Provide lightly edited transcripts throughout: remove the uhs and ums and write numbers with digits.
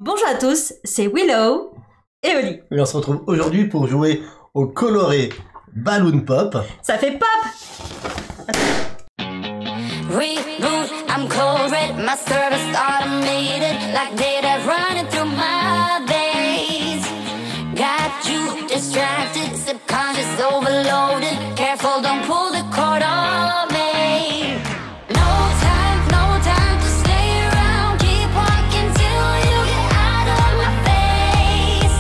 Bonjour à tous, c'est Willow et Oli. Et on se retrouve aujourd'hui pour jouer au coloré Balloon Pop. Ça fait pop! Reboot, I'm cold red, my service automated, like data running through my veins. Got you distracted, subconscious overloaded. Careful, don't pull the cord on me. No time to stay around. Keep walking till you get out of my face.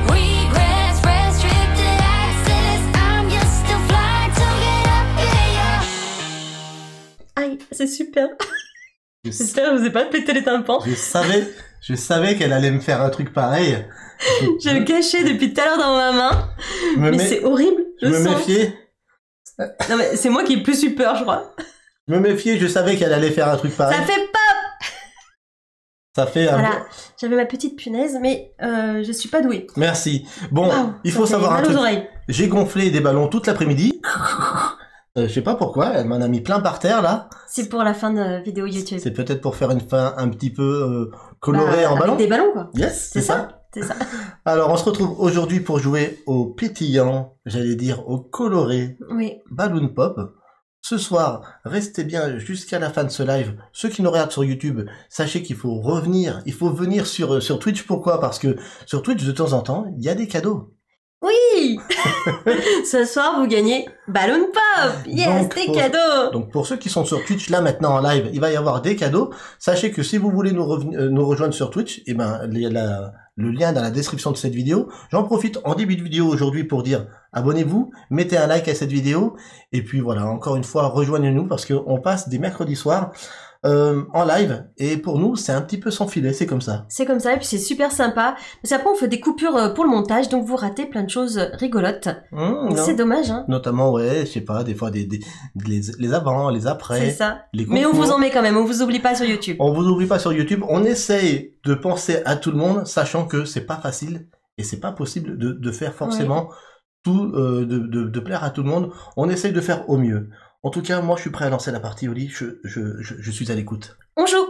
Regrets, restricted access. I'm just a fly to get up here. Aïe, c'est super. Je, J'espère que je vous ai pas pété les tympans. je savais qu'elle allait me faire un truc pareil. Je le cachais depuis tout à l'heure dans ma main. Mais c'est horrible, Je me méfiais. Non mais c'est moi qui ai plus eu peur, je crois. Je me méfiais, je savais qu'elle allait faire un truc pareil. Ça fait pop! Ça fait un... Voilà, j'avais ma petite punaise, mais je suis pas douée. Merci. Bon, Wow, il ça faut fait savoir un mal aux truc. oreilles. J'ai gonflé des ballons toute l'après-midi. Je sais pas pourquoi, elle m'en a mis plein par terre là. C'est pour la fin de vidéo YouTube. C'est peut-être pour faire une fin un petit peu colorée en avec ballon. des ballons quoi. Yes, C'est ça. C'est ça. Alors on se retrouve aujourd'hui pour jouer au pétillant, j'allais dire au coloré Oui. Balloon Pop. Ce soir, restez bien jusqu'à la fin de ce live. Ceux qui nous regardent sur YouTube, sachez qu'il faut revenir, il faut venir sur Twitch. Pourquoi? Parce que sur Twitch, de temps en temps, il y a des cadeaux. Oui. Ce soir, vous gagnez Balloon Pop. Yes, Donc, des cadeaux. Donc pour ceux qui sont sur Twitch, là maintenant en live, il va y avoir des cadeaux. Sachez que si vous voulez nous rejoindre sur Twitch, eh ben, le lien dans la description de cette vidéo. J'en profite en début de vidéo aujourd'hui pour dire abonnez-vous, mettez un like à cette vidéo. Et puis voilà, encore une fois, rejoignez-nous parce qu'on passe des mercredis soirs en live. Et pour nous, c'est un petit peu sans filet, c'est comme ça. C'est comme ça, et puis c'est super sympa. Parce qu'après, on fait des coupures pour le montage, donc vous ratez plein de choses rigolotes. C'est dommage, hein. Notamment, ouais, je sais pas, des fois les avant, les après. C'est ça. Les Mais on concours. vous en met quand même, on vous oublie pas sur YouTube. On vous oublie pas sur YouTube. On essaye de penser à tout le monde, sachant que c'est pas facile et c'est pas possible de faire forcément tout, de plaire à tout le monde. On essaye de faire au mieux. En tout cas, moi, je suis prêt à lancer la partie, Oli. Je suis à l'écoute. On joue.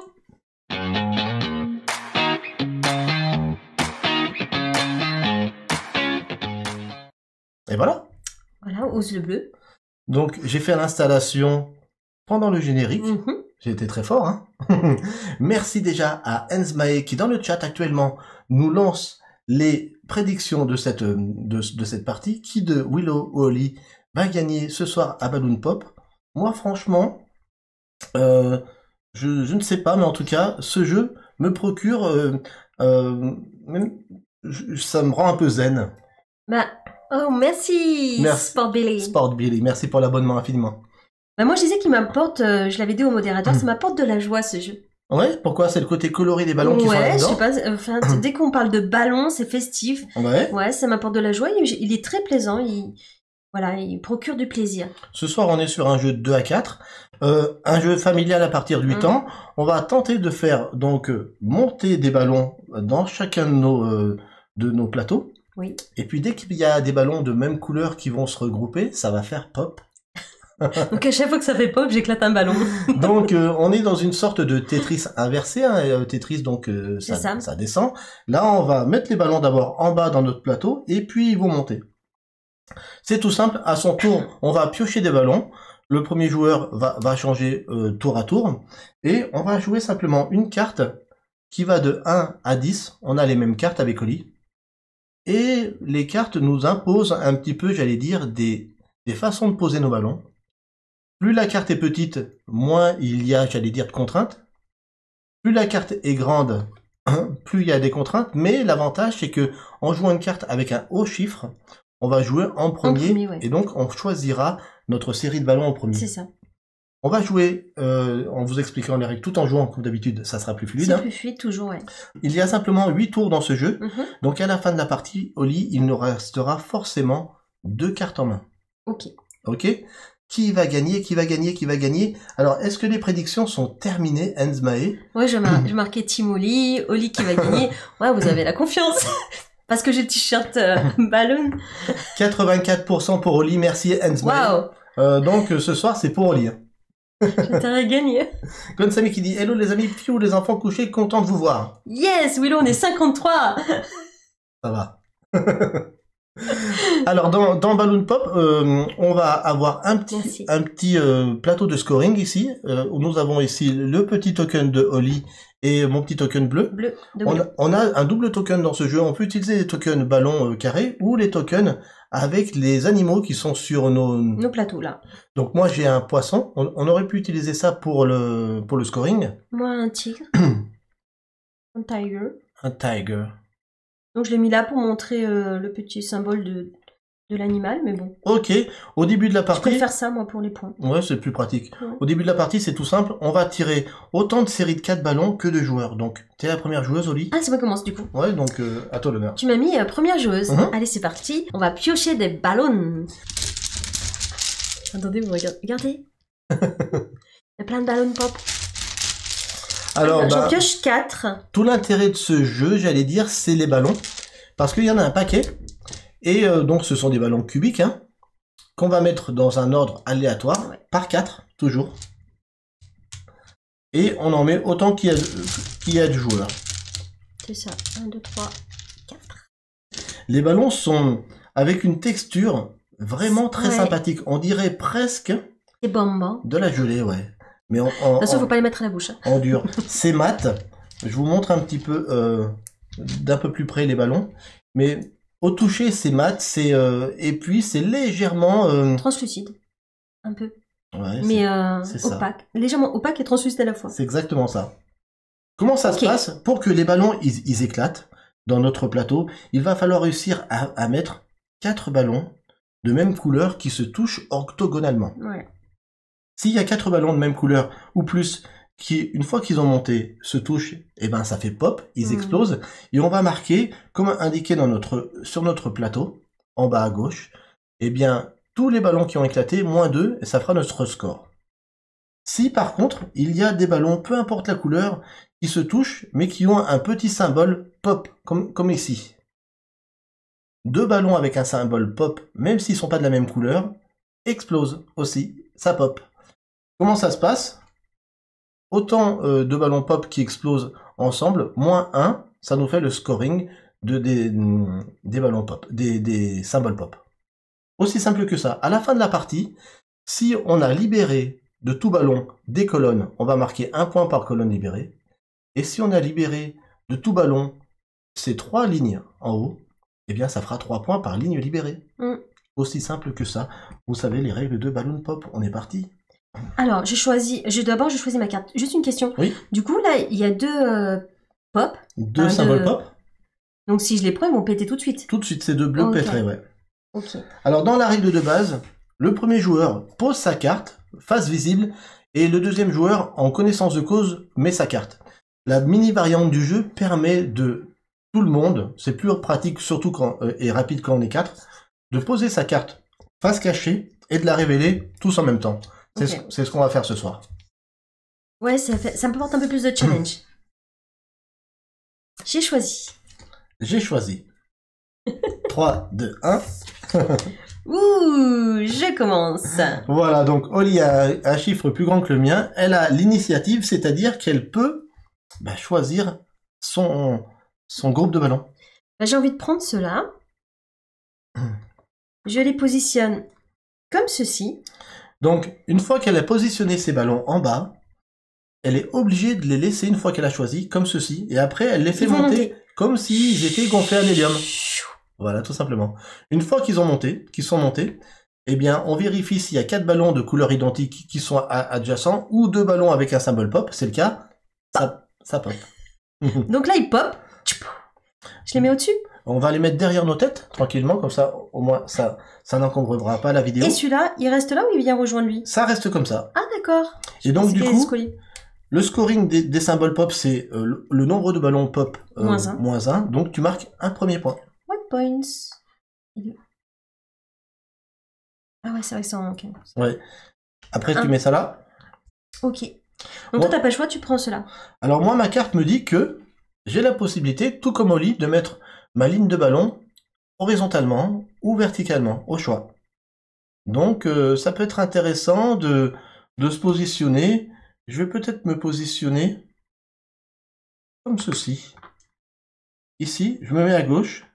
Et voilà. Voilà, ose le bleu. Donc, j'ai fait l'installation pendant le générique. J'ai été très fort, hein. Merci déjà à Enzmae qui, dans le chat actuellement, nous lance les prédictions de cette partie. Qui de Willow ou Oli va gagner ce soir à Balloon Pop? Moi, franchement, je ne sais pas, mais en tout cas, ce jeu me procure... ça me rend un peu zen. Bah, oh, merci, Sport Billy. Sport Billy, merci pour l'abonnement infiniment. Bah, moi, je disais qu'il m'apporte, je l'avais dit au modérateur, ça m'apporte de la joie, ce jeu. Ouais, pourquoi? C'est le côté coloré des ballons qui sont Ouais, je là-dedans? sais pas, enfin, dès qu'on parle de ballons, c'est festif. Ouais. Ouais, ça m'apporte de la joie, il est très plaisant, voilà, il procure du plaisir. Ce soir, on est sur un jeu de 2 à 4, un jeu familial à partir de 8 ans. On va tenter de faire, donc, monter des ballons dans chacun de nos plateaux. Oui. Et puis, dès qu'il y a des ballons de même couleur qui vont se regrouper, ça va faire pop. Donc à chaque fois que ça fait pop, j'éclate un ballon. Donc on est dans une sorte de Tetris inversé, hein, Tetris donc ça descend. Là on va mettre les ballons d'abord en bas dans notre plateau et puis ils vont monter. C'est tout simple, à son tour on va piocher des ballons. Le premier joueur va changer tour à tour et on va jouer simplement une carte qui va de 1 à 10. On a les mêmes cartes avec Oli. Et les cartes nous imposent un petit peu, j'allais dire, des façons de poser nos ballons. Plus la carte est petite, moins il y a, j'allais dire, de contraintes. Plus la carte est grande, plus il y a des contraintes. Mais l'avantage, c'est que en jouant une carte avec un haut chiffre, on va jouer en premier ouais. Et donc on choisira notre série de ballons en premier. C'est ça. On va jouer en vous expliquant les règles tout en jouant comme d'habitude, ça sera plus fluide. C'est plus fluide toujours, ouais. Il y a simplement 8 tours dans ce jeu. Donc à la fin de la partie, Oli, il nous restera forcément 2 cartes en main. Ok. Ok. Qui va gagner? Qui va gagner? Qui va gagner? Alors, est-ce que les prédictions sont terminées, Enzmae? Ouais, je marquais Team Oli, Oli qui va gagner. Ouais, vous avez la confiance. Parce que j'ai le t-shirt Balloon. 84% pour Oli, merci Enzmae. Wow. Donc ce soir, c'est pour Oli. T'as gagné. Gonsami qui dit hello les amis, piou les enfants couchés, content de vous voir. Yes, Willow, on est 53. Ça va. Alors dans Balloon Pop, on va avoir un petit plateau de scoring ici. Où nous avons ici le petit token de Holly et mon petit token bleu. On a un double token dans ce jeu. On peut utiliser les tokens ballons carrés ou les tokens avec les animaux qui sont sur nos plateaux là. Donc moi j'ai un poisson. On aurait pu utiliser ça pour le scoring. Moi un tigre. Un tiger. Un tiger. Donc je l'ai mis là pour montrer le petit symbole de l'animal, mais bon. Ok, au début de la partie... Je préfère ça, moi, pour les points. Ouais, c'est plus pratique. Ouais. Au début de la partie, c'est tout simple. On va tirer autant de séries de 4 ballons que de joueurs. Donc, t'es la première joueuse, Oli. Ah, c'est moi qui commence, du coup. Ouais, donc à toi l'honneur. Tu m'as mis première joueuse. Allez, c'est parti. On va piocher des ballons. Attendez, vous regardez. Regardez. Il y a plein de ballons pop. Alors, j'en pioche 4. Tout l'intérêt de ce jeu, j'allais dire, c'est les ballons. Parce qu'il y en a un paquet. Et donc, ce sont des ballons cubiques, hein, qu'on va mettre dans un ordre aléatoire, par 4, toujours. Et on en met autant qu'il y a de joueurs. C'est ça, 1, 2, 3, 4. Les ballons sont avec une texture vraiment très sympathique. On dirait presque... Des bonbons. De la gelée, ouais. Mais de toute façon, faut pas les mettre à la bouche. Hein. En dur. C'est mat. Je vous montre un petit peu d'un peu plus près les ballons. Mais au toucher, c'est mat. Et puis, c'est légèrement... translucide. Un peu. Ouais, mais opaque. Légèrement opaque et translucide à la fois. C'est exactement ça. Comment ça se passe? Pour que les ballons ils éclatent dans notre plateau, il va falloir réussir à mettre 4 ballons de même couleur qui se touchent octogonalement. Ouais. S'il y a 4 ballons de même couleur ou plus qui, une fois qu'ils ont monté, se touchent, et ben ça fait pop, ils explosent, et on va marquer, comme indiqué sur notre plateau, en bas à gauche, eh bien tous les ballons qui ont éclaté, moins 2, et ça fera notre score. Si par contre, il y a des ballons, peu importe la couleur, qui se touchent, mais qui ont un petit symbole pop, comme ici. 2 ballons avec un symbole pop, même s'ils ne sont pas de la même couleur, explosent aussi, ça pop. Comment ça se passe? Autant de ballons pop qui explosent ensemble, moins 1, ça nous fait le scoring des ballons pop, des symboles pop. Aussi simple que ça. À la fin de la partie, si on a libéré de tout ballon des colonnes, on va marquer 1 point par colonne libérée. Et si on a libéré de tout ballon ces 3 lignes en haut, eh bien ça fera 3 points par ligne libérée. Aussi simple que ça. Vous savez les règles de Balloon Pop. On est parti. Alors, d'abord j'ai choisi ma carte. Juste une question. Oui. Du coup, là, il y a 2 pop. 2 symboles pop. Donc si je les prends, ils vont péter tout de suite. Tout de suite, ces 2 bleus pèteraient, ouais. Ok. Alors, dans la règle de base, le premier joueur pose sa carte, face visible, et le deuxième joueur, en connaissance de cause, met sa carte. La mini-variante du jeu permet de tout le monde, c'est plus pratique, surtout et rapide quand on est 4, de poser sa carte face cachée et de la révéler tous en même temps. C'est ce qu'on va faire ce soir. Ouais, ça me porte un peu plus de challenge. J'ai choisi. J'ai choisi. 3, 2, 1. Ouh, je commence. Voilà, donc Holly a un chiffre plus grand que le mien. Elle a l'initiative, c'est-à-dire qu'elle peut choisir son groupe de ballons. J'ai envie de prendre ceux-là. Je les positionne comme ceci. Donc, une fois qu'elle a positionné ses ballons en bas, elle est obligée de les laisser une fois qu'elle a choisi, comme ceci. Et après, elle les fait monter comme s'ils étaient gonflés à l'hélium. Voilà, tout simplement. Une fois qu'ils sont montés, eh bien, on vérifie s'il y a 4 ballons de couleur identique qui sont adjacents ou 2 ballons avec un symbole pop. C'est le cas. Ça pop. Donc là, ils pop. Je les mets au-dessus. On va les mettre derrière nos têtes, tranquillement, comme ça, au moins, ça n'encombrera pas la vidéo. Et celui-là, il reste là ou il vient rejoindre lui? Ça reste comme ça. Ah, d'accord. Et donc, du coup, le scoring des symboles pop, c'est le nombre de ballons pop moins 1. Donc, tu marques un premier point. What points? Ah ouais, c'est vrai que ça en manque. Ouais. Après, tu mets ça là. Ok. Donc, toi, t'as pas le choix, tu prends cela. Alors, moi, ma carte me dit que j'ai la possibilité, tout comme Holly, de mettre ma ligne de ballon horizontalement ou verticalement, au choix. Donc, ça peut être intéressant de de se positionner. Je vais peut-être me positionner comme ceci. Ici, je me mets à gauche.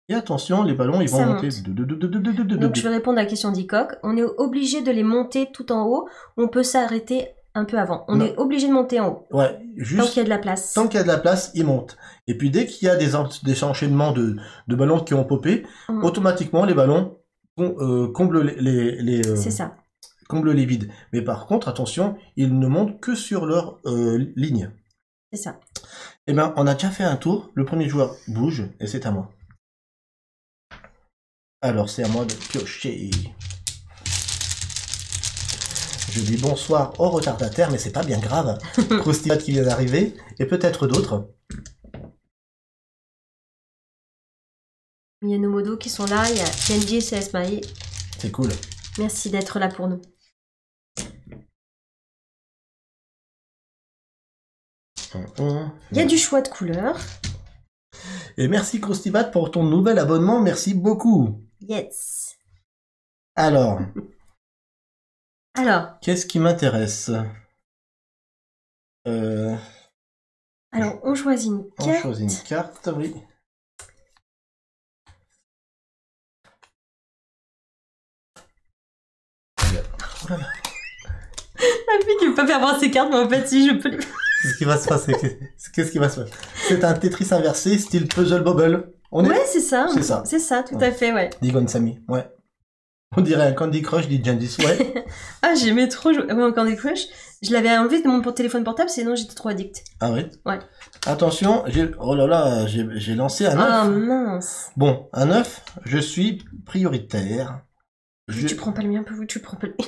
Et attention, les ballons, ils vont monter. Donc, je vais répondre à la question d'Icoc. On est obligé de les monter tout en haut. Ou on peut s'arrêter un peu avant. On est obligé de monter en haut. Ouais, juste. Tant qu'il y a de la place. Tant qu'il y a de la place, ils montent. Et puis, dès qu'il y a des enchaînements de ballons qui ont popé, automatiquement, les ballons comblent les c'est ça. Comblent les vides. Mais par contre, attention, ils ne montent que sur leur ligne. C'est ça. Eh bien, on a déjà fait un tour. Le premier joueur bouge et c'est à moi. Alors, c'est à moi de piocher. Je dis bonsoir au retardataire, mais c'est pas bien grave. Krusty qui vient d'arriver, et peut-être d'autres. Il y a nos modos qui sont là, il y a Kenji et CS Mai. C'est cool. Merci d'être là pour nous. Il y a du choix de couleurs. Et merci Krustybat pour ton nouvel abonnement, merci beaucoup. Yes. Alors. Alors. Qu'est-ce qui m'intéresse? Alors, on choisit une carte. On choisit une carte, oui. La fille qui ne peut pas faire voir ses cartes, mais en fait, si je peux les... Qu'est-ce qui va se passer? Qu'est-ce qui va se passer? C'est un Tetris inversé, style Puzzle Bobble. Ouais, c'est ça. C'est ça. C'est ça, tout à fait, ouais. Dit Gonsami, ouais. On dirait un Candy Crush, dit Jandis, ouais. Ah, j'aimais trop jouer au Candy Crush. Je l'avais enlevé de mon téléphone portable, sinon j'étais trop addict. Ah oui? Ouais. Attention, oh là là, j'ai lancé un 9. Ah mince. Bon, un 9, je suis prioritaire. Tu prends pas le mien, tu prends pas le mien.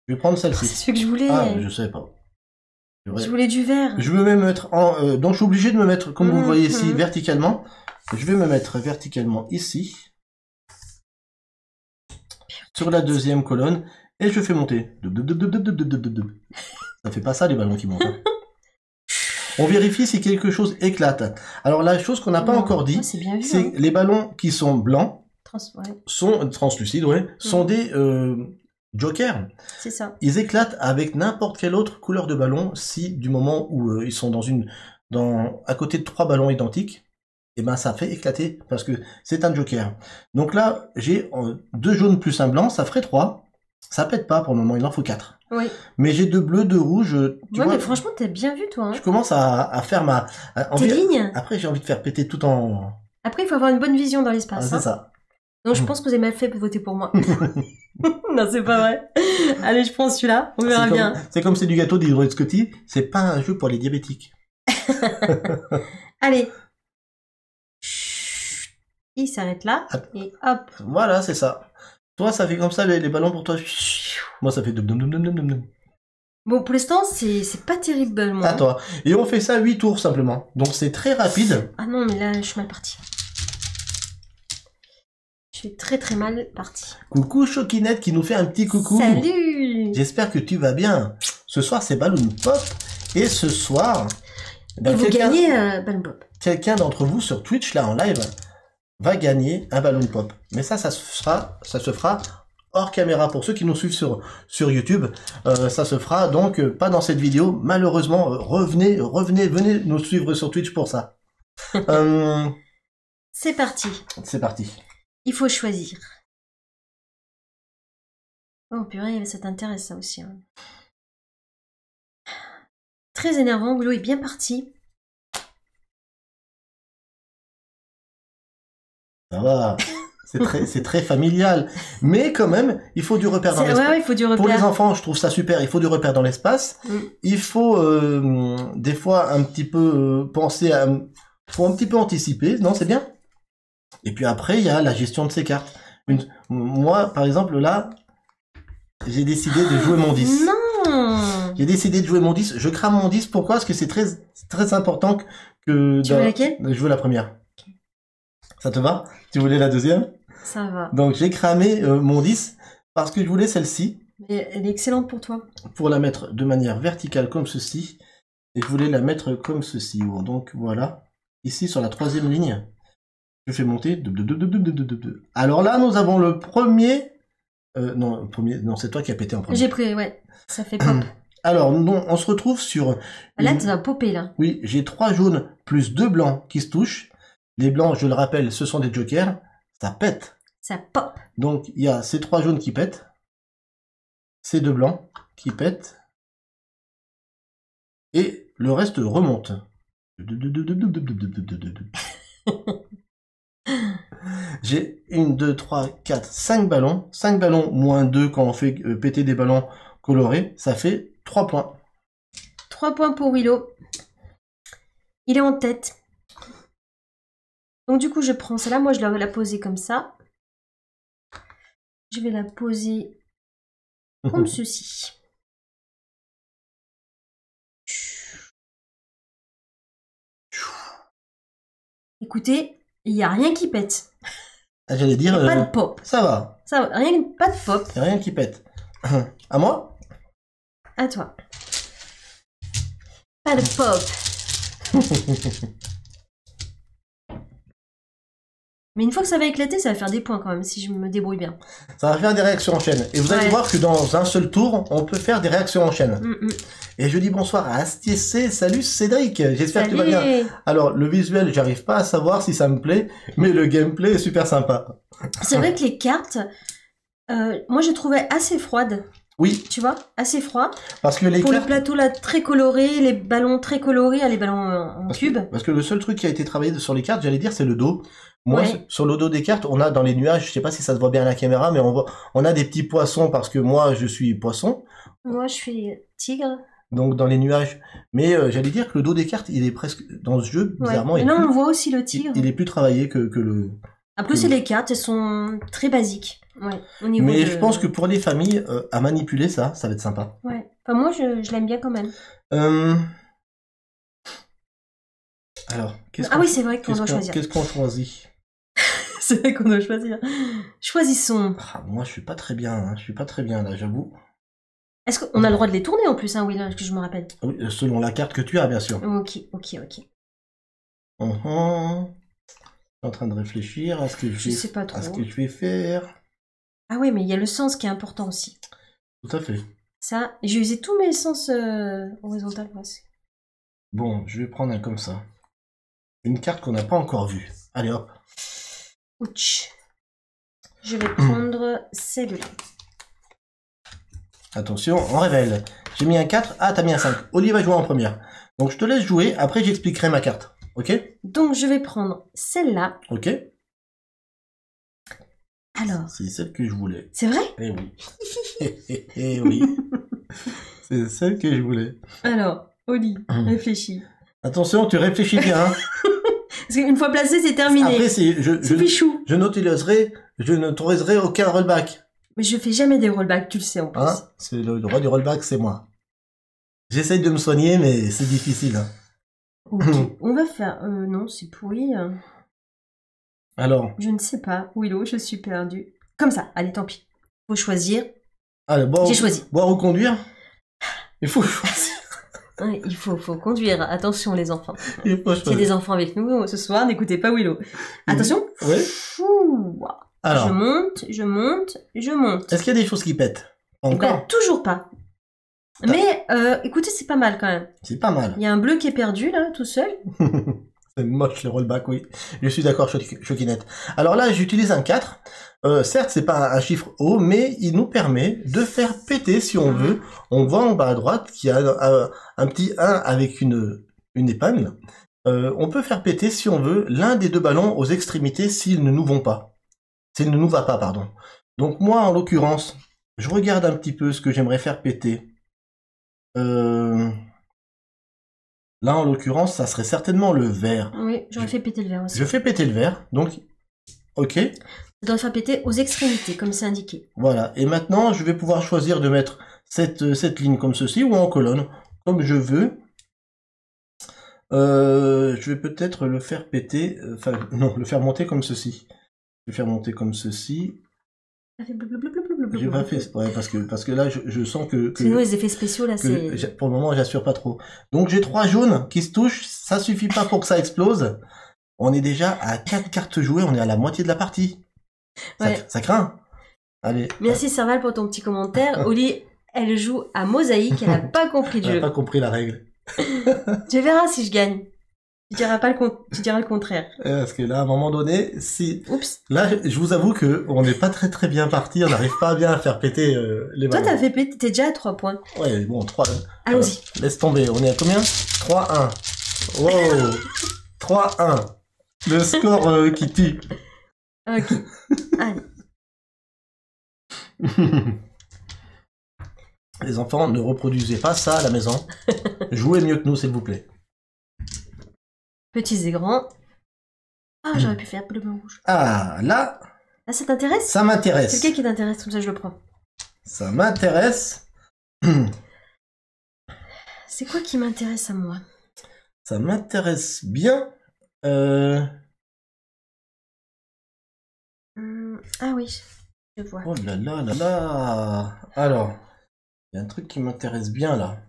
Je vais prendre celle-ci. C'est celui que je voulais. Ah, je savais pas. Je voulais du vert. Je vais me mettre en... donc je suis obligé de me mettre, comme vous voyez ici, verticalement. Je vais me mettre verticalement ici. Sur la deuxième colonne. Et je fais monter. Ça fait pas ça les ballons qui montent. Hein. On vérifie si quelque chose éclate. Alors la chose qu'on n'a pas encore dit, c'est les ballons qui sont blancs, sont translucides, ouais, sont des jokers. C'est ça. Ils éclatent avec n'importe quelle autre couleur de ballon si du moment où ils sont à côté de 3 ballons identiques, et ben ça fait éclater parce que c'est un joker. Donc là, j'ai 2 jaunes plus un blanc, ça ferait 3. Ça pète pas pour le moment, il en faut 4. Oui. Mais j'ai 2 bleus, 2 rouges. Tu vois, mais franchement, t'as bien vu, toi. Hein. Je commence à faire tes lignes. Après, j'ai envie de faire péter tout en... Après, il faut avoir une bonne vision dans l'espace. Ah, c'est ça. Donc, je pense que vous avez mal fait pour voter pour moi. Non, c'est pas vrai. Allez, je prends celui-là. On verra bien. C'est comme c'est du gâteau d'Hydroid Scotty. C'est pas un jeu pour les diabétiques. Allez. Il s'arrête là. Et hop. Voilà, c'est ça. Toi, ça fait comme ça, les ballons pour toi. Moi, ça fait dum dum dum dum dum dum. Bon, pour l'instant, c'est pas terrible, moi. À toi. Et on fait ça 8 tours, simplement. Donc, c'est très rapide. Ah non, mais là, je suis mal partie. Je suis très très mal partie. Coucou Choquinette qui nous fait un petit coucou. Salut. J'espère que tu vas bien. Ce soir, c'est Balloon Pop. Et ce soir... Ben, vous gagnez Balloon Pop. Quelqu'un d'entre vous sur Twitch, là, en live, va gagner un Balloon Pop. Mais ça se fera hors caméra pour ceux qui nous suivent sur YouTube. Ça se fera donc pas dans cette vidéo. Malheureusement, venez nous suivre sur Twitch pour ça. C'est parti. C'est parti. Il faut choisir. Oh purée, ça t'intéresse ça aussi. Hein. Très énervant, Boulot est bien parti. Ça va. C'est très familial. Mais quand même, il faut du repère dans l'espace. Ouais, il faut du repère. Pour les enfants, je trouve ça super. Il faut du repère dans l'espace. Il faut des fois un petit peu penser à... faut un petit peu anticiper. Non, c'est bien. Et puis après, il y a la gestion de ces cartes. Moi, par exemple, là, j'ai décidé de jouer mon 10. Non. J'ai décidé de jouer mon 10. Je crame mon 10. Pourquoi? Parce que c'est très important que... Tu veux laquelle? Je veux la première. Okay. Ça te va? Tu voulais la deuxième? Ça va. Donc j'ai cramé mon 10 parce que je voulais celle-ci. Elle est excellente pour toi. Pour la mettre de manière verticale comme ceci. Et je voulais la mettre comme ceci. Donc voilà. Ici sur la 3e ligne. Je fais monter. Alors là, nous avons le premier Non, non, c'est toi qui as pété en premier. J'ai pris, ouais. Ça fait pop. Alors, non, on se retrouve sur... Là, tu vas popper, là. Oui, j'ai 3 jaunes plus 2 blancs qui se touchent. Les blancs, je le rappelle, ce sont des jokers. Ça pète. Ça pop. Donc, il y a ces 3 jaunes qui pètent. Ces 2 blancs qui pètent. Et le reste remonte. J'ai 1, 2, 3, 4, 5 ballons. 5 ballons moins 2 quand on fait péter des ballons colorés. Ça fait 3 points. 3 points pour Willow. Il est en tête. Donc du coup, je prends celle-là. Moi, je vais la poser comme ça. Je vais la poser comme ceci. Écoutez, il n'y a rien qui pète. Ah, j'allais dire... Pas de pop. Ça va. Ça va. Rien, pas de pop. Il n'y a rien qui pète. À moi? À toi. Pas de pop. Mais une fois que ça va éclater, ça va faire des points quand même, si je me débrouille bien. Ça va faire des réactions en chaîne. Et vous allez voir que dans un seul tour, on peut faire des réactions en chaîne. Et je dis bonsoir à Astier-C. Salut Cédric, j'espère que tu vas bien. Alors, le visuel, j'arrive pas à savoir si ça me plaît, mais le gameplay est super sympa. C'est vrai que les cartes, moi j'ai trouvé assez froides. Oui. Tu vois, assez froid. Parce que les pour cartes... le plateau là très coloré, les ballons très colorés, les ballons en cube. Parce que le seul truc qui a été travaillé sur les cartes, j'allais dire, c'est le dos. Moi, sur le dos des cartes, on a dans les nuages, je sais pas si ça se voit bien à la caméra, mais on a des petits poissons parce que moi, je suis poisson. Moi, je suis tigre. Donc dans les nuages. Mais j'allais dire que le dos des cartes, il est presque dans ce jeu, bizarrement. Mais là, on voit aussi le tigre. Il est plus travaillé que le... Après, c'est les cartes, elles sont très basiques. Ouais, au niveau mais je pense que pour les familles, à manipuler ça va être sympa. Ouais. Enfin, moi, je l'aime bien quand même. Alors, oui, c'est vrai qu'on doit choisir. Qu'est-ce qu'on choisit? C'est vrai qu'on doit choisir. Choisissons. Ah, moi, je suis pas très bien. Hein. Je suis pas très bien là, j'avoue. Est-ce qu'on a le droit de les tourner en plus, hein, Will, que je me rappelle? Oui, selon la carte que tu as, bien sûr. Ok. Je suis en train de réfléchir à ce que je sais pas trop. À ce que je vais faire. Ah oui, mais il y a le sens qui est important aussi. Tout à fait. Ça, j'ai usé tous mes sens horizontaux. Bon, je vais prendre un comme ça. Une carte qu'on n'a pas encore vue. Allez hop. Ouch. Je vais prendre celle-là. Attention, on révèle. J'ai mis un 4. Ah, t'as mis un 5. Oli va jouer en première. Donc je te laisse jouer, après j'expliquerai ma carte. Ok? Donc je vais prendre celle-là. Ok. Alors. C'est celle que je voulais. C'est vrai? Eh oui. Eh oui. C'est celle que je voulais. Alors, Oli, réfléchis. Attention, tu réfléchis bien. Hein. Parce qu'une fois placé, c'est terminé. Après, je n'autoriserai aucun rollback. Mais je fais jamais des rollbacks, tu le sais en plus. Hein, c'est le droit du rollback, c'est moi. J'essaye de me soigner, mais c'est difficile. Hein. Okay. On va faire... non, c'est pourri. Alors? Je ne sais pas. Willow, je suis perdue. Comme ça, allez, tant pis. Faut choisir. Allez, j'ai choisi. Boire ou conduire? Il faut choisir. Il faut conduire. Attention, les enfants. Il faut choisir. S'il y a des enfants avec nous ce soir, n'écoutez pas Willow. Attention. Oui. Alors. Je monte. Est-ce qu'il y a des choses qui pètent? Encore? Toujours pas. Mais, écoutez, c'est pas mal quand même. C'est pas mal. Il y a un bleu qui est perdu, là, tout seul. C'est moche, les rollbacks, oui. Je suis d'accord, Choquinette. Alors là, j'utilise un 4. Certes, c'est pas un chiffre haut, mais il nous permet de faire péter, si on veut. On voit en bas à droite qu'il y a un petit 1 avec une épingle. On peut faire péter, si on veut, l'un des deux ballons aux extrémités s'ils ne nous vont pas. S'ils ne nous va pas, pardon. Donc moi, en l'occurrence, je regarde un petit peu ce que j'aimerais faire péter. Là, en l'occurrence, ça serait certainement le vert. Oui, j'aurais fait péter le vert aussi. Je fais péter le vert, donc, ok. Je dois faire péter aux extrémités, comme c'est indiqué. Voilà, et maintenant, je vais pouvoir choisir de mettre cette ligne comme ceci, ou en colonne, comme je veux. Je vais peut-être le faire péter, enfin, non, le faire monter comme ceci. Je vais faire monter comme ceci. J'ai pas fait, ouais, parce que là, je sens que c'est nous les effets spéciaux, là, c'est... Pour le moment, j'assure pas trop. Donc, j'ai 3 jaunes qui se touchent, ça suffit pas pour que ça explose. On est déjà à 4 cartes jouées, on est à la moitié de la partie. Ouais. Ça craint. Allez. Merci Serval pour ton petit commentaire. Oli, elle joue à Mosaïque, elle n'a pas compris le jeu. Elle n'a pas compris la règle. Tu verras si je gagne. Tu diras le contraire. Parce que là, à un moment donné, si... Oups. Là, je vous avoue que on n'est pas très bien parti, on n'arrive pas bien à faire péter les ballons. Toi, t'as fait péter, t'es déjà à 3 points. Ouais, bon, 3. Allons-y. Laisse tomber, on est à combien? 3-1. Wow. 3-1. Le score qui tue. Ok. Allez. Les enfants, ne reproduisez pas ça à la maison. Jouez mieux que nous, s'il vous plaît. Petits et grands. Ah, j'aurais pu faire bleu, blanc, rouge. Ah, là... Ah, ça t'intéresse? Ça m'intéresse. C'est lequel qui t'intéresse, comme ça je le prends. Ça m'intéresse. C'est quoi qui m'intéresse à moi? Ça m'intéresse bien. Ah oui, je vois. Oh là là là là. Alors, il y a un truc qui m'intéresse bien là.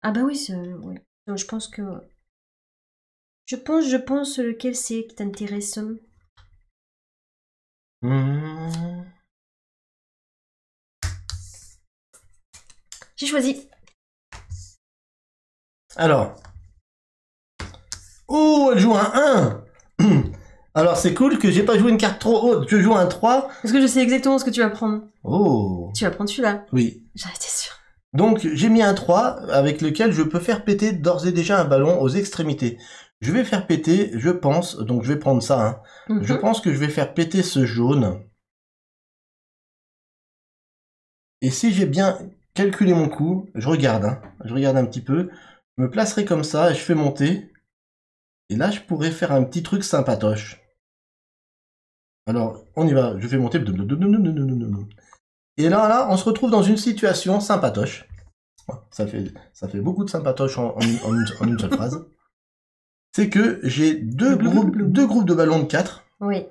Ah bah oui, oui. Donc, je pense que... Je pense lequel c'est qui t'intéresse. J'ai choisi. Alors. Oh, elle joue un 1. Alors, c'est cool que j'ai pas joué une carte trop haute. Je joue un 3. Parce que je sais exactement ce que tu vas prendre. Oh. Tu vas prendre celui-là. Oui. J'en étais sûre. Donc, j'ai mis un 3 avec lequel je peux faire péter d'ores et déjà un ballon aux extrémités. Je vais faire péter, je pense, donc je vais prendre ça. Hein. Je pense que je vais faire péter ce jaune. Et si j'ai bien calculé mon coup, je regarde. Hein. Je regarde un petit peu. Je me placerai comme ça et je fais monter. Et là, je pourrais faire un petit truc sympatoche. Alors, on y va. Je fais monter. Et là, on se retrouve dans une situation sympatoche. Ça fait beaucoup de sympatoche en une seule phrase. C'est que j'ai deux groupes de ballons de 4. Oui.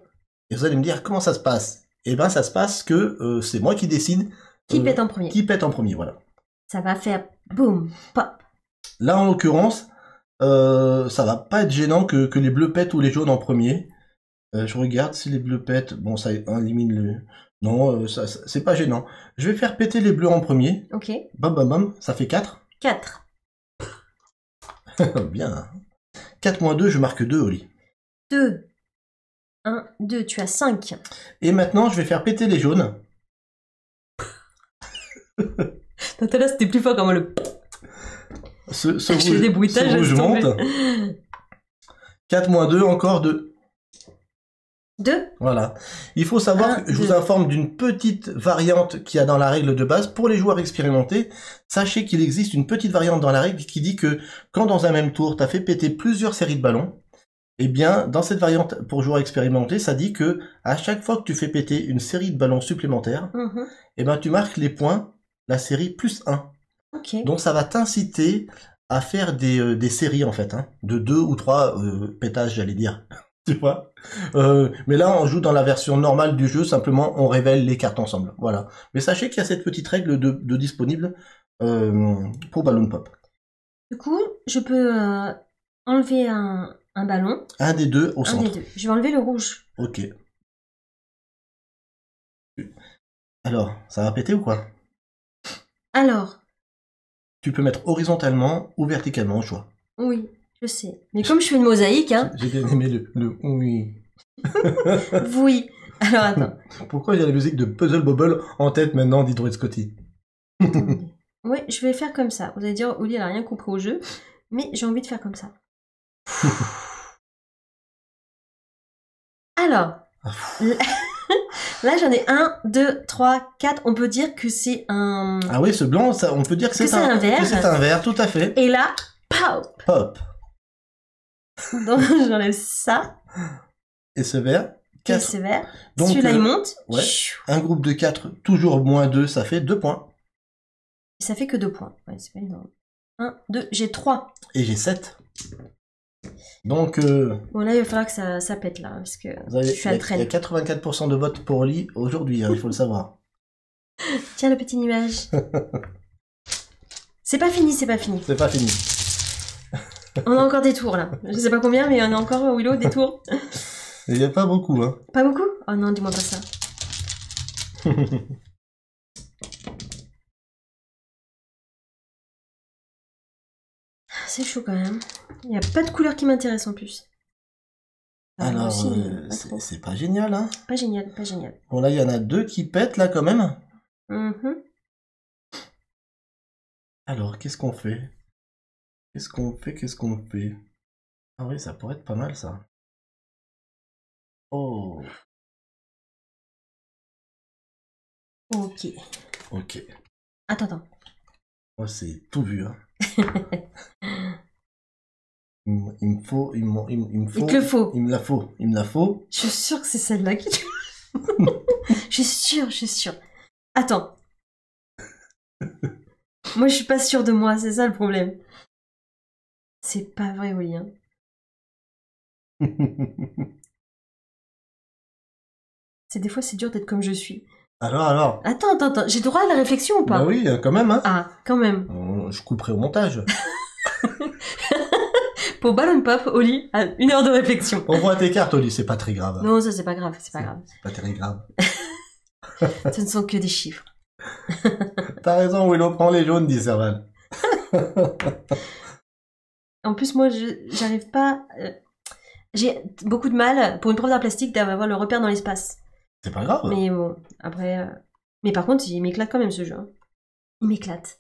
Et vous allez me dire, comment ça se passe? Eh ben, ça se passe que c'est moi qui décide. Qui pète en premier. Qui pète en premier, voilà. Ça va faire boum, pop. Là, en l'occurrence, ça va pas être gênant que les bleus pètent ou les jaunes en premier. Je regarde si les bleus pètent. Bon, ça élimine le... Non, c'est pas gênant. Je vais faire péter les bleus en premier. Ok. Bam, bam, bam. Ça fait 4. 4. Bien. 4 moins 2, je marque 2, Oli. 2. 1, 2, tu as 5. Et maintenant, je vais faire péter les jaunes. Tout à l'heure, c'était plus fort comme le... Ce rouge monte. 4 moins 2, encore 2. 2. Voilà. Il faut savoir que je vous informe d'une petite variante qu'il y a dans la règle de base. Pour les joueurs expérimentés, sachez qu'il existe une petite variante dans la règle qui dit que quand dans un même tour, tu as fait péter plusieurs séries de ballons, eh bien, dans cette variante pour joueurs expérimentés, ça dit que à chaque fois que tu fais péter une série de ballons supplémentaires, eh ben, tu marques les points, la série plus 1. Okay. Donc ça va t'inciter à faire des séries en fait, hein, de 2 ou 3 pétages, j'allais dire. Tu vois, mais là on joue dans la version normale du jeu, simplement on révèle les cartes ensemble, voilà. Mais sachez qu'il y a cette petite règle de disponible pour Balloon Pop. Du coup, je peux enlever un ballon. Un des deux au centre. Un des deux. Je vais enlever le rouge. Ok. Alors, ça va péter ou quoi? Alors. Tu peux mettre horizontalement ou verticalement au choix. Oui. Je sais. Mais comme je fais une mosaïque, hein... J'ai bien aimé le oui. Oui. Alors, attends. Pourquoi il y a la musique de Puzzle Bobble en tête maintenant, dit Drouet Scotty? Oui, je vais faire comme ça. Vous allez dire, Oli, elle a rien compris au jeu. Mais j'ai envie de faire comme ça. Alors. Là, j'en ai 1, 2, 3, 4. On peut dire que c'est un... Ah oui, ce blanc, ça, on peut dire que c'est un vert. Que c'est un vert, tout à fait. Et là, pop. Pop. Donc j'enlève ça. Et ce vert. 4. Et ce vert. Celui-là il monte. Ouais. Un groupe de 4, toujours moins 2, ça fait 2 points. Et ça fait que 2 points. Ouais, c'est pas énorme. 1, 2, j'ai 3. Et j'ai 7. Donc... Bon là il va falloir que ça pète là. Parce que je suis à traîne. Il y a 84% de votes pour Oli aujourd'hui, hein, il faut le savoir. Tiens le petit nuage. C'est pas fini, c'est pas fini. C'est pas fini. On a encore des tours là. Je sais pas combien, mais on a encore Willow des tours. Il n'y a pas beaucoup, hein. Pas beaucoup? Oh non, dis-moi pas ça. C'est chaud quand même. Il n'y a pas de couleur qui m'intéresse en plus. Alors, c'est pas génial, hein? Pas génial, pas génial. Bon, là, il y en a 2 qui pètent, là, quand même. Alors, qu'est-ce qu'on fait? Qu'est-ce qu'on fait? Ah oui, ça pourrait être pas mal, ça. Oh. Ok. Ok. Attends. Moi, c'est tout vu, hein. Il me faut. Il te le faut. Il me la faut. Je suis sûre que c'est celle-là qui... Je suis sûre. Attends. Moi, je suis pas sûre de moi, c'est ça le problème. C'est pas vrai, oui. Hein. Des fois, c'est dur d'être comme je suis. Alors. Attends. J'ai droit à la réflexion ou pas? Bah oui, quand même, hein. Ah, quand même. Je couperai au montage. Pour Ballon Pop, Oli a 1 heure de réflexion. Envoie tes cartes, Oli, c'est pas très grave. Non, ça c'est pas grave, c'est pas grave. C'est pas très grave. Ce ne sont que des chiffres. T'as raison, Willow, prends les jaunes, dit Serval. En plus, moi, j'arrive pas... J'ai beaucoup de mal, pour une prof d'art plastique, d'avoir le repère dans l'espace. C'est pas grave. Mais bon, après... Mais par contre, il m'éclate quand même, ce jeu. Hein. Il m'éclate.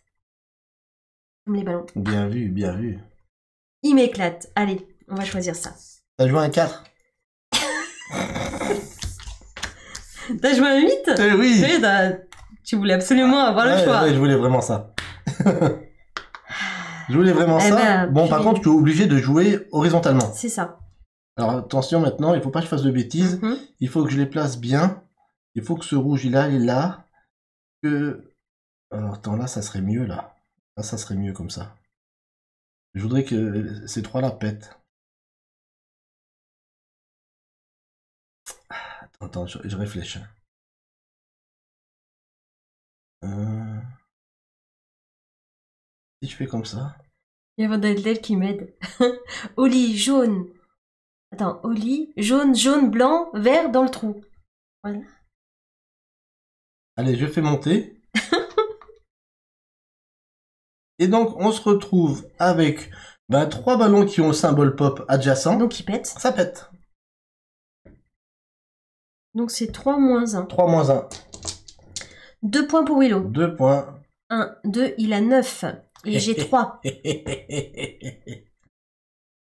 Comme les ballons. Bien vu. Il m'éclate. Allez, on va choisir ça. T'as joué un 4. T'as joué un 8? Oui. Tu voulais absolument avoir le choix. Ouais, je voulais vraiment ça. Bon, par contre, tu es obligé de jouer horizontalement. C'est ça. Alors, attention maintenant, il faut pas que je fasse de bêtises. Il faut que je les place bien. Il faut que ce rouge, il est là. Alors, attends, là, ça serait mieux, là. Là, ça serait mieux comme ça. Je voudrais que ces 3-là pètent. Attends, je réfléchis. Si je fais comme ça... Il y a Vandel qui m'aide. Oli, jaune. Attends, Oli, jaune, blanc, vert dans le trou. Voilà. Allez, je fais monter. Et donc, on se retrouve avec 3 ballons qui ont le symbole pop adjacent. Donc, ils pètent. Ça pète. Donc, c'est 3 moins 1. 3 moins 1. 2 points pour Willow. 2 points. 1, 2, il a 9. Et j'ai 3.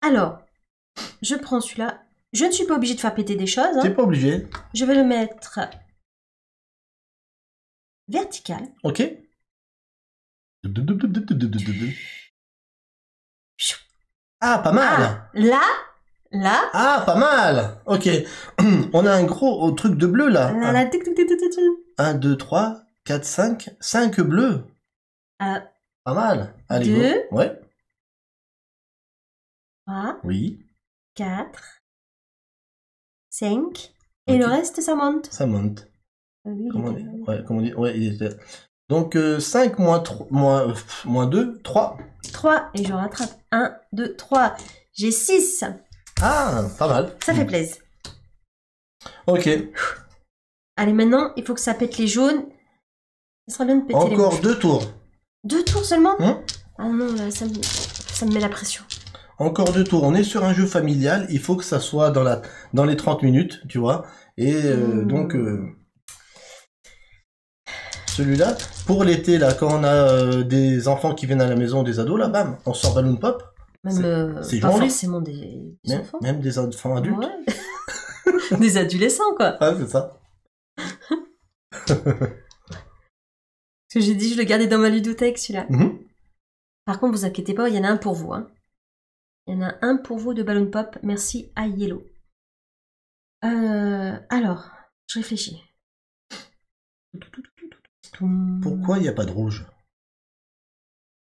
Alors, je prends celui-là. Je ne suis pas obligée de faire péter des choses. T'es pas obligé. Je vais le mettre vertical. Ok. Ah, pas mal. Ah, là. Ah, pas mal. Ok. On a un gros truc de bleu là. 1, 2, 3, 4, 5. 5 bleus. Pas mal. Allez, 2. Go. Ouais. 3. Oui. 4. 5. Et le reste, ça monte. Ça monte. Oui, comment on dit ouais, il était... Donc 5 moins 2, 3. 3. Et je rattrape. 1, 2, 3. J'ai 6. Ah, pas mal. Ça fait plaisir. Ok. Allez, maintenant, il faut que ça pète les jaunes. Ça serait bien de péter les rouges. Encore 2 tours. 2 tours seulement? Ah non, là, ça me met la pression. Encore 2 tours. On est sur un jeu familial. Il faut que ça soit dans les 30 minutes, tu vois. Et donc... celui-là, pour l'été, là, quand on a des enfants qui viennent à la maison, des ados, là, bam, on sort Ballon Pop. C'est pas forcément des enfants. Même des enfants adultes. Ouais. Des adolescents, quoi. Ah, c'est ça. Ce que j'ai dit, je le gardais dans ma ludothèque, celui-là. Par contre, vous inquiétez pas, il y en a un pour vous. Hein. Il y en a un pour vous de Ballon Pop. Merci à Yellow. Alors, je réfléchis. Pourquoi il n'y a pas de rouge?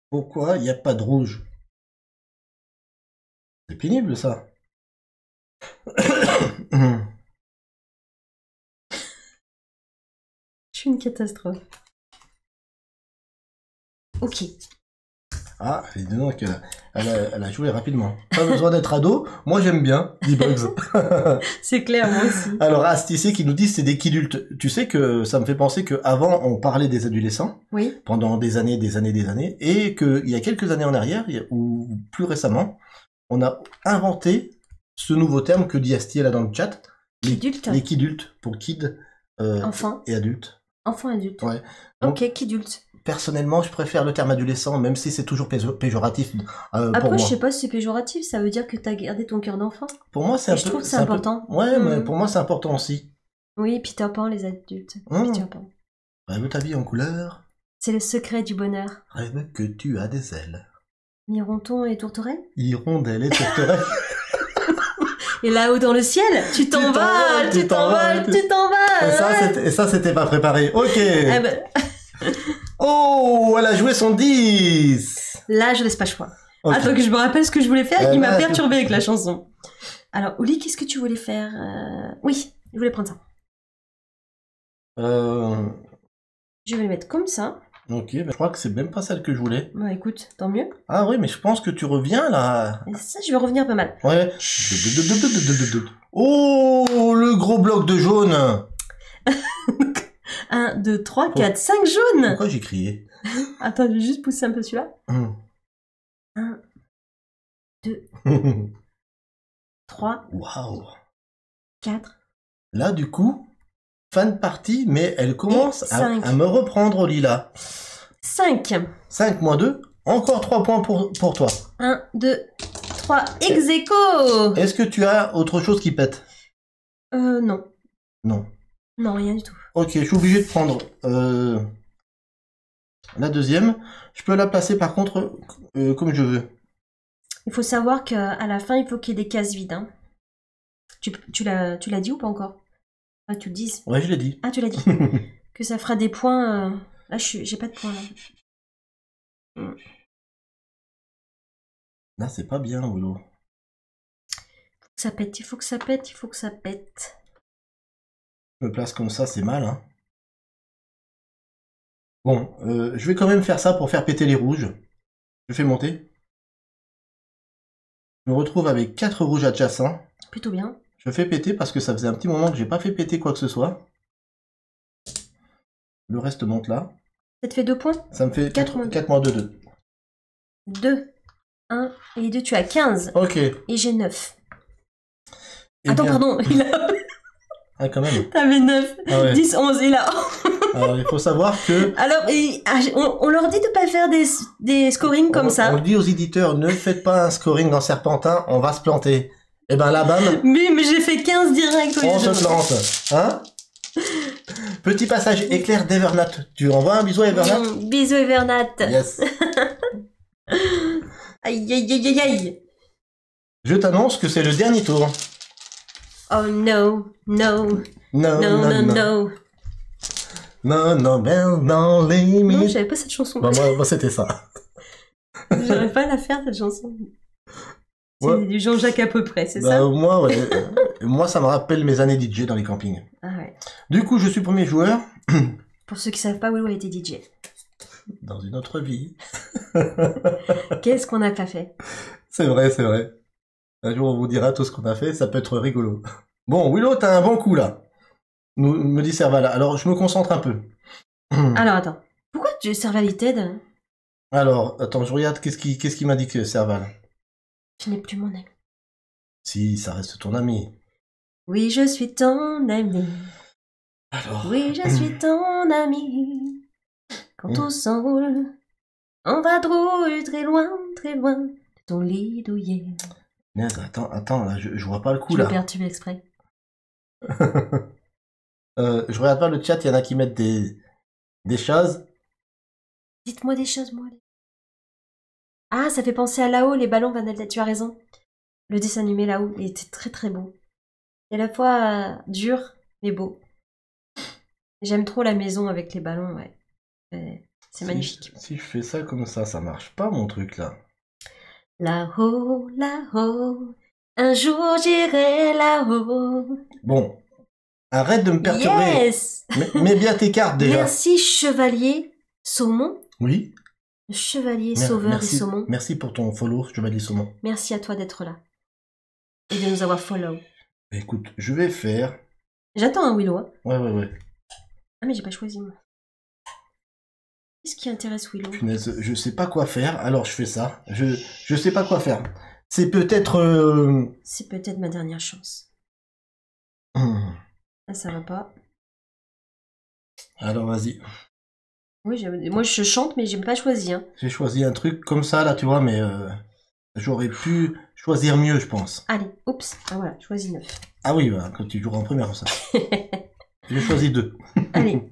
Pourquoi il n'y a pas de rouge? C'est pénible, ça. Je suis une catastrophe. Ok. Ah, dis donc, elle a joué rapidement. Pas besoin d'être ado. Moi, j'aime bien, dit Bugs. C'est clair, moi aussi. Alors, Asticé qui nous dit c'est des kidultes. Tu sais que ça me fait penser qu'avant, on parlait des adolescents. Oui. Pendant des années. Et qu'il y a quelques années en arrière, ou plus récemment, on a inventé ce nouveau terme que dit Asti là dans le chat. Les kidultes, pour kid enfant et adulte. Enfant adulte. Ouais. Donc, ok, kidulte. Personnellement, je préfère le terme adolescent, même si c'est toujours péjoratif Après, pour moi. je sais pas si c'est péjoratif, ça veut dire que t'as gardé ton cœur d'enfant. Pour moi, c'est je trouve que c'est important. Ouais, mais pour moi, c'est important aussi. Oui, Peter Pan, les adultes. Peter Pan. Rêve ta vie en couleur. C'est le secret du bonheur. Rêve que tu as des ailes. Mironton et tourterelle. Hirondelle et tourterelle. Et là-haut dans le ciel, tu t'envoles. Et ça, c'était pas préparé. Ok. Ah ben... Oh, elle a joué son 10. Là, je laisse pas le choix. Okay. Attends que je me rappelle ce que je voulais faire. Il m'a perturbé avec la chanson. Alors, Ouli, qu'est-ce que tu voulais faire Oui, je voulais prendre ça. Je vais le mettre comme ça. Ok, je crois que c'est même pas celle que je voulais. Bah écoute, tant mieux. Ah oui, mais je pense que tu reviens là. Et ça, je vais revenir pas mal. Ouais. Oh, le gros bloc de jaune. 1, 2, 3, 4, 5 jaunes. Pourquoi j'ai crié? Attends, je vais juste pousser un peu celui-là. 1, 2, 3, waouh, 4. Là, du coup, fin de partie, mais elle commence à me reprendre au lilas. 5. 5 moins 2, encore 3 points pour toi. 1, 2, 3, ex aequo. Est-ce que tu as autre chose qui pète? Non. Non. Non, rien du tout. Ok, je suis obligé de prendre la deuxième. Je peux la placer par contre comme je veux. Il faut savoir qu'à la fin, il faut qu'il y ait des cases vides. Hein. Tu l'as dit ou pas encore? Ah, tu le dis. Ouais, je l'ai dit. Ah, tu l'as dit. Que ça fera des points. Là, j'ai pas de points là. Là, c'est pas bien, Willow. Ça pète, il faut que ça pète, il faut que ça pète. Je me place comme ça, c'est mal, hein. Bon, je vais quand même faire ça pour faire péter les rouges. Je fais monter. Je me retrouve avec 4 rouges adjacents. Plutôt bien. Je fais péter parce que ça faisait un petit moment que j'ai pas fait péter quoi que ce soit. Le reste monte là. Ça te fait 2 points? Ça me fait 4 moins 2, 2. 2, 1 et 2, tu as 15. Ok. Et j'ai 9. Attends, pardon, il a... Ah, quand même. T'avais 9, ah ouais. 10, 11, il a... Alors, il faut savoir que... Alors, on leur dit de pas faire des scorings comme ça. On dit aux éditeurs, ne faites pas un scoring dans Serpentin, on va se planter. Et ben là, bam. Mais j'ai fait 15 direct. On se plante. Hein? Petit passage éclair d'Evernat. Tu envoies un bisou à Evernat? Bisous Evernat. Yes. Aïe, aïe, aïe, aïe, aïe. Je t'annonce que c'est le dernier tour. Oh no, no. No, no, no, no. Non, non, limite. Non, j'avais pas cette chanson. Bah, moi c'était ça. J'arrive pas à la faire, cette chanson. Ouais. C'est du Jean-Jacques à peu près, c'est ça? Moi, ouais. Moi, ça me rappelle mes années DJ dans les campings. Ah ouais. Du coup, je suis premier joueur. Pour ceux qui savent pas, Willow a été DJ. Dans une autre vie. Qu'est-ce qu'on n'a pas fait? C'est vrai, c'est vrai. Un jour, on vous dira tout ce qu'on a fait, ça peut être rigolo. Bon, Willow, t'as un bon coup, là. Me dit Serval. Alors, je me concentre un peu. Alors, attends. Pourquoi Serval, il t'aide? Alors, attends, je regarde, qu'est-ce qui m'indique Serval? Je n'ai plus mon ami. Si, ça reste ton ami. Oui, je suis ton ami. Alors... Oui, je suis ton ami. Quand on s'enroule, on va très loin de ton lit douillet. Attends, là, je vois pas le coup, je là. Je vais perturber exprès. Je regarde pas le chat, il y en a qui mettent des choses. Dites-moi des choses, moi. Ah, ça fait penser à là-haut, les ballons, Vanessa, tu as raison. Le dessin animé là-haut, il était très très beau. Et à la fois dur, mais beau. J'aime trop la maison avec les ballons, ouais. C'est magnifique. Si je fais ça comme ça marche pas mon truc là. Là-haut, là-haut, un jour j'irai là-haut. Bon, arrête de me perturber. Yes. Mets bien tes cartes déjà. Merci chevalier saumon. Oui. Chevalier, sauveur merci, et saumon. Merci pour ton follow, Chevalier Saumon. Merci à toi d'être là. Et de nous avoir follow. Écoute, je vais faire... J'attends un Willow. Hein. Ouais. Ah mais j'ai pas choisi moi. Qu'est-ce qui intéresse Willow? Punaise, je sais pas quoi faire, alors je fais ça. Je sais pas quoi faire. C'est peut-être... C'est peut-être ma dernière chance. Ah, ça va pas. Alors vas-y. Oui, moi je chante mais j'ai pas choisi. Hein. J'ai choisi un truc comme ça là, tu vois, mais j'aurais pu choisir mieux, je pense. Allez, oups. Ah voilà, choisis 9. Ah oui, bah, quand tu joueras en première, ça. J'ai choisi 2. Allez.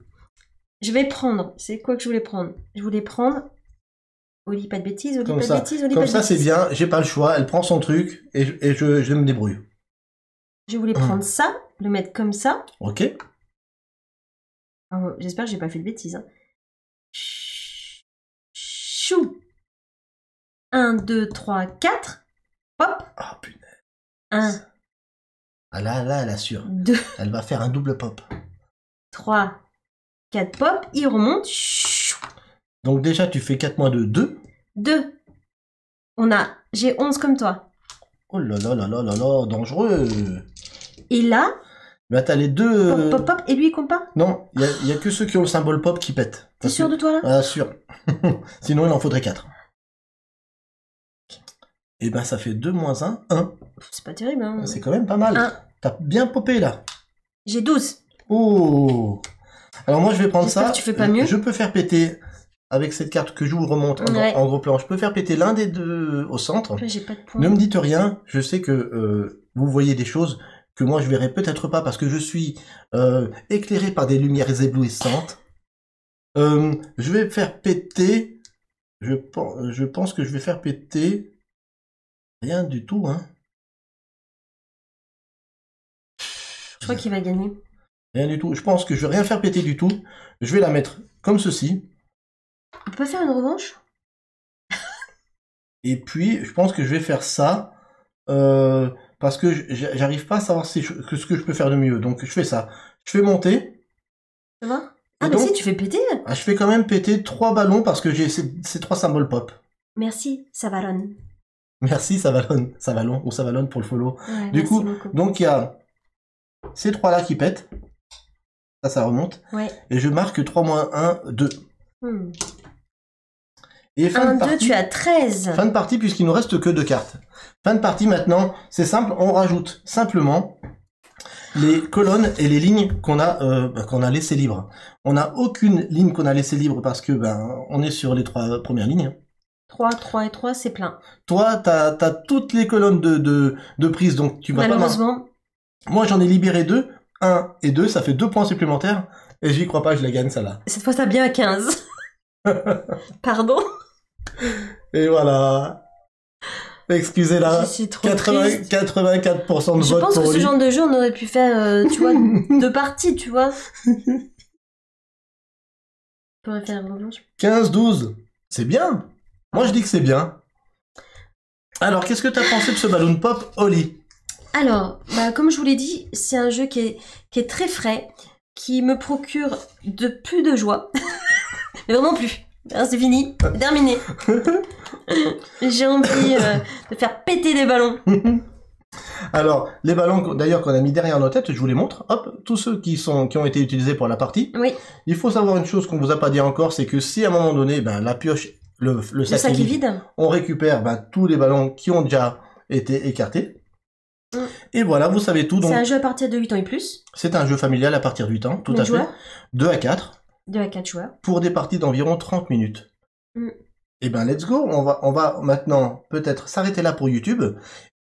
Je vais prendre. C'est quoi que je voulais prendre? Je voulais prendre... Oli, pas de bêtises, Oli, Comme pas ça. de bêtises, Oli, Comme pas de ça, c'est bêtises. bien, j'ai pas le choix, elle prend son truc et je me débrouille. Je voulais prendre ça, le mettre comme ça. Ok. Oh, j'espère que j'ai pas fait de bêtises. Hein. Chou. 1, 2, 3, 4. Hop. Ah, punaise. 1. Ah là, elle assure. 2. Elle va faire un double pop. 3. 4 pop. Il remonte. Chou. Donc déjà, tu fais 4 moins 2, 2. 2. J'ai 11 comme toi. Oh là là là là là là, dangereux. Et là, Bah t'as les deux... pop, pop, pop. Et lui, il compte pas? Non, il y a que ceux qui ont le symbole pop qui pètent. T'es sûr de toi là? Ah, sûr. Sinon, il en faudrait 4. Et ben ça fait 2 moins 1, 1. C'est pas terrible. Hein. C'est quand même pas mal. 1. T'as bien popé là. J'ai 12. Oh. Alors moi je vais prendre J'espère ça. que tu fais pas mieux. Je peux faire péter avec cette carte que je vous remonte en gros plan. Je peux faire péter l'un des deux au centre. J'ai pas de points. Ne me dites rien. Je sais que vous voyez des choses que moi je verrai peut-être pas parce que je suis éclairé par des lumières éblouissantes. Je vais faire péter. Je pense que je vais faire péter rien du tout, hein. Je crois qu'il va gagner. Rien du tout. Je pense que je vais rien faire péter du tout. Je vais la mettre comme ceci. On peut faire une revanche? Et puis, je pense que je vais faire ça. Parce que j'arrive pas à savoir ce que je peux faire de mieux. Donc, je fais ça. Je fais monter. Ça va? Ah, Et mais donc, si, tu fais péter. je fais quand même péter 3 ballons parce que j'ai ces 3 symboles pop. Merci, ça vallonne. Merci, ça vallonne pour le follow. Ouais, Du merci coup, beaucoup. donc il y a ces 3 là qui pètent. Ça remonte. Ouais. Et je marque 3 moins 1, 2. Et fin 1, de 2, partie, tu as 13. fin de partie puisqu'il nous reste que 2 cartes. Fin de partie maintenant, c'est simple, on rajoute simplement les colonnes et les lignes qu'on a laissées libres. On n'a aucune ligne qu'on a laissée libre parce que on est sur les 3 premières lignes. 3, 3 et 3, c'est plein. Toi, t'as toutes les colonnes de prise, donc tu vas Malheureusement. pas... Moi, j'en ai libéré 2. 1 et 2, ça fait 2 points supplémentaires. Et j'y crois pas, je la gagne, celle-là. Cette fois, t'as bien à 15. Pardon? Et voilà. Excusez-la. Je suis trop 84% de vote Je pense pour que ce Oli. genre de jeu, on aurait pu faire, tu vois, 2 parties, tu vois. On pourrait faire une revanche. 15-12. C'est bien. Moi, je dis que c'est bien. Alors, qu'est-ce que t'as pensé de ce ballon pop, Oli? Alors, comme je vous l'ai dit, c'est un jeu qui est très frais, qui me procure plus de joie. Mais vraiment plus. Alors, c'est fini, c'est terminé. J'ai envie de faire péter des ballons. Alors, les ballons, d'ailleurs, qu'on a mis derrière nos têtes, je vous les montre. Hop, tous ceux qui ont été utilisés pour la partie. Oui. Il faut savoir une chose qu'on vous a pas dit encore, c'est que si à un moment donné, la pioche, le sac est vide, on récupère tous les ballons qui ont déjà été écartés. Et voilà, vous savez tout. C'est un jeu à partir de 8 ans et plus. C'est un jeu familial à partir de 8 ans, tout à fait. 2 à 4. 2 à 4 joueurs. Pour des parties d'environ 30 minutes. Et let's go. On va maintenant peut-être s'arrêter là pour YouTube.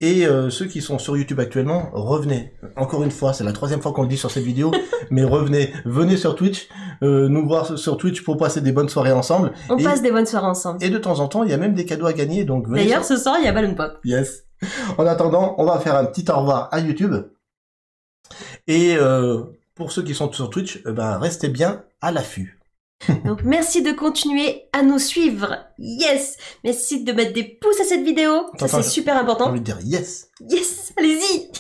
Et ceux qui sont sur YouTube actuellement, revenez. Encore une fois, c'est la 3e fois qu'on le dit sur cette vidéo, mais revenez. Venez sur Twitch, nous voir sur Twitch pour passer des bonnes soirées ensemble. On passe des bonnes soirées ensemble. Et de temps en temps, il y a même des cadeaux à gagner. Donc venez. D'ailleurs, ce soir, il y a Balloon Pop. Yes. En attendant, on va faire un petit au revoir à YouTube. Et pour ceux qui sont sur Twitch, restez bien à l'affût. Donc merci de continuer à nous suivre. Yes. Merci de mettre des pouces à cette vidéo. Ça c'est super important. J'ai envie de dire yes. Yes. Allez-y.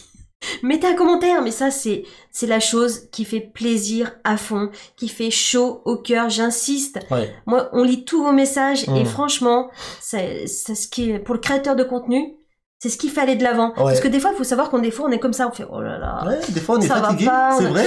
Mettez un commentaire, mais ça c'est la chose qui fait plaisir à fond, qui fait chaud au cœur, j'insiste. Ouais. Moi, on lit tous vos messages et franchement, c'est ce qui est, pour le créateur de contenu, c'est ce qui fait aller de l'avant. Parce que des fois, il faut savoir qu'on on est comme ça, on fait oh là là. Ouais, des fois on est fatigué,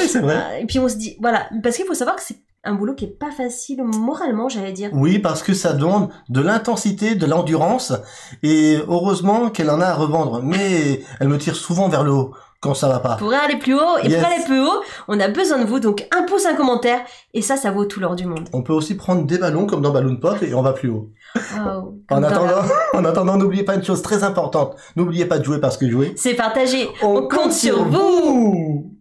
c'est vrai. Et puis on se dit, voilà, parce qu'il faut savoir que c'est un boulot qui est pas facile moralement, j'allais dire. Oui, parce que ça demande de l'intensité, de l'endurance, et heureusement qu'elle en a à revendre. Mais elle me tire souvent vers le haut quand ça va pas. Pour aller plus haut, et pour aller plus haut, on a besoin de vous, donc un pouce, un commentaire, et ça vaut tout l'or du monde. On peut aussi prendre des ballons comme dans Balloon Pop et on va plus haut. Oh, en attendant, n'oubliez pas une chose très importante. N'oubliez pas de jouer parce que jouer, c'est partager. On compte sur vous.